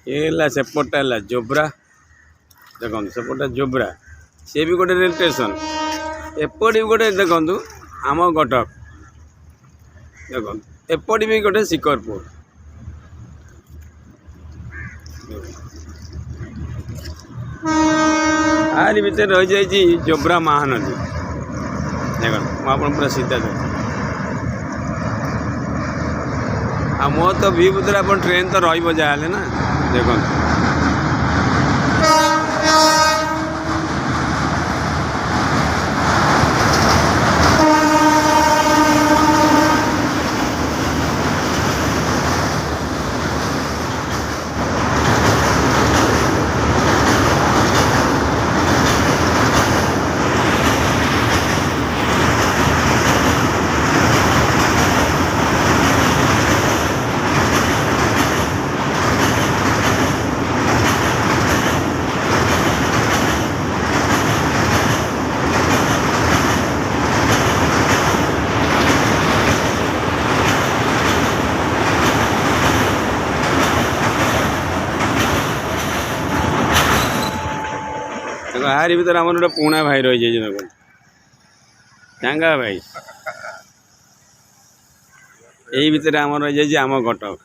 ये सेपटा है जोब्रा देखो सेपटा जोब्रा सी भी गोटे रेल स्टेशन एपट भी गोटे देखु आम कटक देखो एपट भी गोटे शिकरपुर आरी भितर रही जाइए जोब्रा महानदी देखो मुझे पूरा सीधा देख मो तो भी बुद्ध आप ट्रेन तो रही जाए ना देखो हारी भर आम गोटे पुणा भाई रही जाइए देखो चांगा भाई यही भितर आम रही जाइए आम कटक।